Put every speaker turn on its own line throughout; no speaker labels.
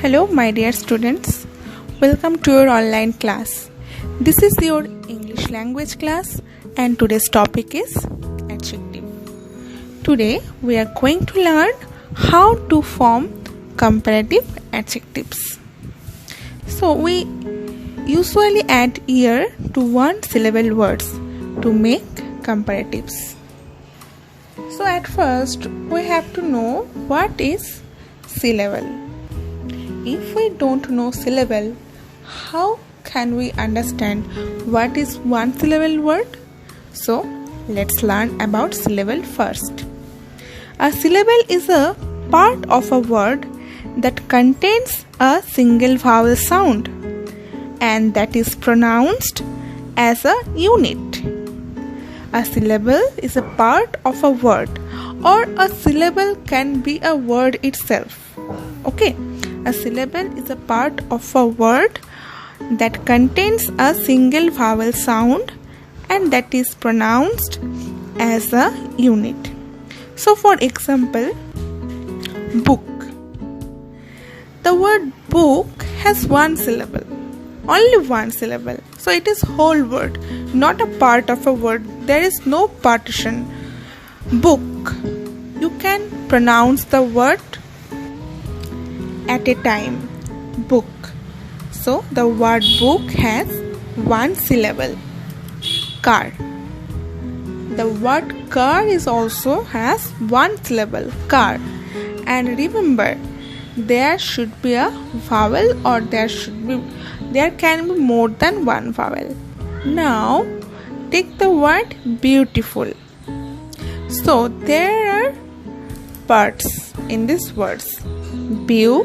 Hello my dear students, welcome to your online class. This is your English language class and today's topic is adjective. Today we are going to learn how to form comparative adjectives. So we usually add "-er" to one syllable words to make comparatives. So at first we have to know what is syllable. If we don't know syllable, how can we understand what is one syllable word? So let's learn about syllable first. A syllable is a part of a word that contains a single vowel sound and that is pronounced as a unit. A syllable is a part of a word, or a syllable can be a word itself. Okay, a syllable is a part of a word that contains a single vowel sound and that is pronounced as a unit. So for example, book. The word book has one syllable, only one syllable. So it is whole word, not a part of a word. There is no partition. Book. You can pronounce the word at a time. Book. So the word book has one syllable. Car. The word car is also has one syllable. Car. And remember, there should be a vowel, or there can be more than one vowel. Now take the word beautiful. So there are parts in these words. Beautiful.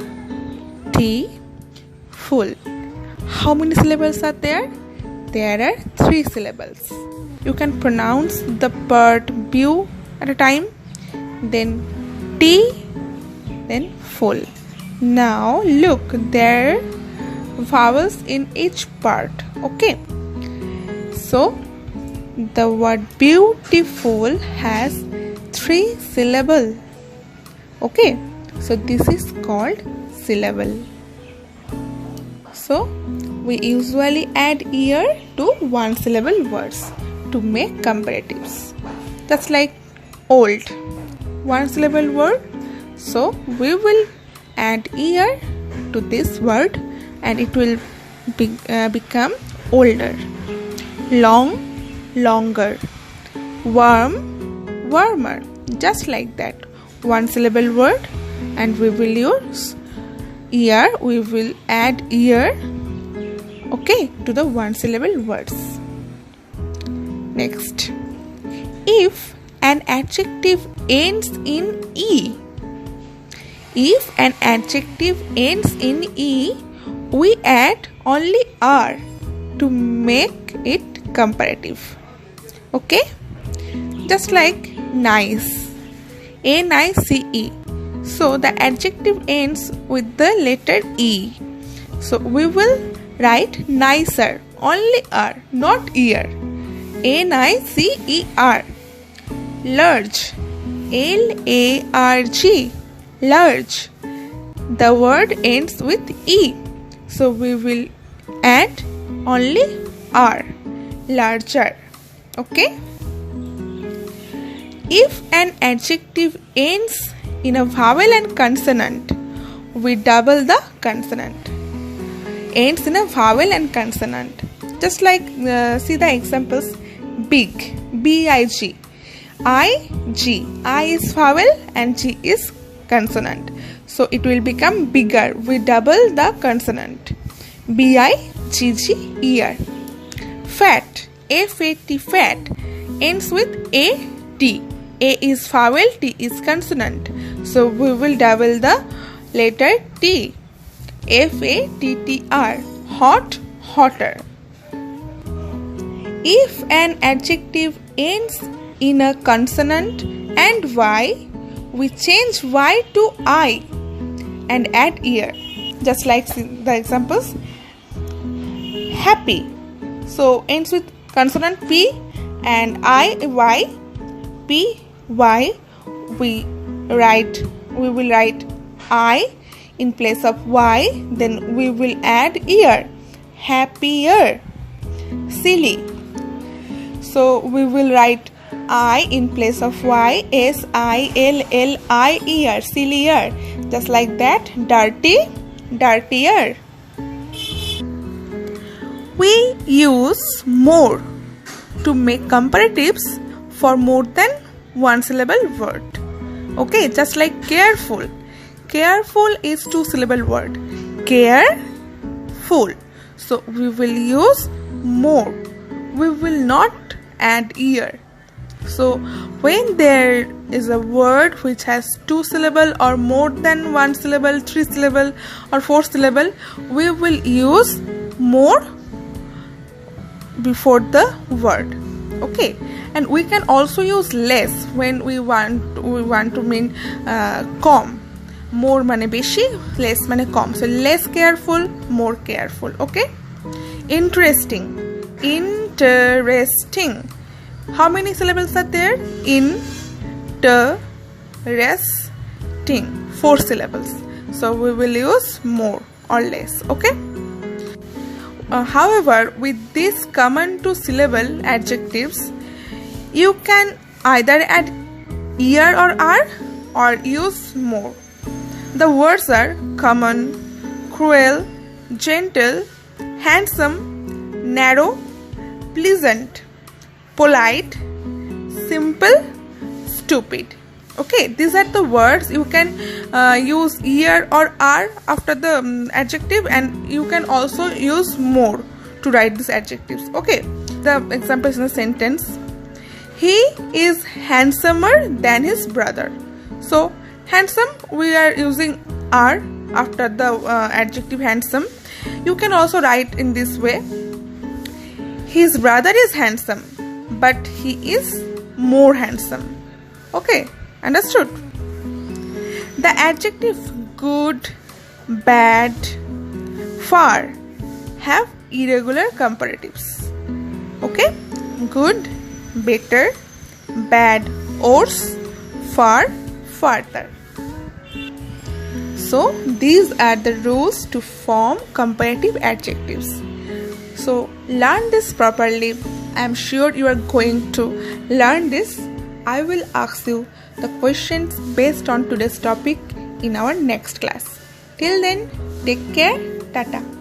How many syllables are there? There are 3 syllables. You can pronounce the part beau at a time, then T, then full. Now look, there are vowels in each part. Okay. So the word beautiful has 3 syllables. Okay. So this is called syllable. So we usually add "-er" to one syllable words to make comparatives. That's like old, one syllable word. So we will add "-er" to this word and it will become older. Long, longer. Warm, warmer. Just like that. One syllable word and we will use "-er". We will add "-er", okay, to the one syllable words. Next, if an adjective ends in "e", if an adjective ends in "e", we add only "r" to make it comparative. Okay, just like nice, N-I-C-E. So the adjective ends with the letter E. So we will write nicer, only R, not ear. N-I-C-E-R. Large, L-A-R-G. Large. The word ends with E. So we will add only R. Larger. Okay. If an adjective ends in a vowel and consonant, we double the consonant. Ends in a vowel and consonant. Just like, see the examples. Big, B-I-G. I-G. I is vowel and G is consonant. So it will become bigger. We double the consonant. B-I-G-G-E-R. Fat, F-A-T. Fat ends with A-T. A is vowel, T is consonant. So we will double the letter T. F-A-T-T-R. Hot, hotter. If an adjective ends in a consonant and Y, we change Y to I and add "-er". Just like the examples. Happy. So ends with consonant P and I, Y, P, Y. We will write I in place of Y, then we will add year. Happier. Silly. So we will write I in place of Y, sillier, sillier. Just like that. Dirty, dirtier. We use more to make comparatives for more than one syllable word. Okay, just like careful. Careful is 2-syllable word. Careful. So we will use more. We will not add ear. So when there is a word which has 2 syllable or more than 1 syllable, 3 syllable or 4 syllable, we will use more before the word. Okay, and we can also use less when we want to mean com. More মানে বেশি, less মানে কম. So less careful, more careful. Okay. Interesting. Interesting. How many syllables are there? Interesting. 4 syllables. So we will use more or less. Okay. However, with these common 2-syllable adjectives, you can either add ear or r or use more. The words are common, cruel, gentle, handsome, narrow, pleasant, polite, simple, stupid. Okay, these are the words. You can use ear or r after the adjective, and you can also use more to write these adjectives. Okay, the example is in a sentence. He is handsomer than his brother. So handsome, we are using r after the adjective handsome. You can also write in this way. His brother is handsome, but he is more handsome. Okay, understood? The adjective good, bad, far have irregular comparatives. Okay, good, better, bad, worse, far, farther. So these are the rules to form comparative adjectives. So learn this properly. I am sure you are going to learn this. I will ask you the questions based on today's topic in our next class. Till then, take care. Tata.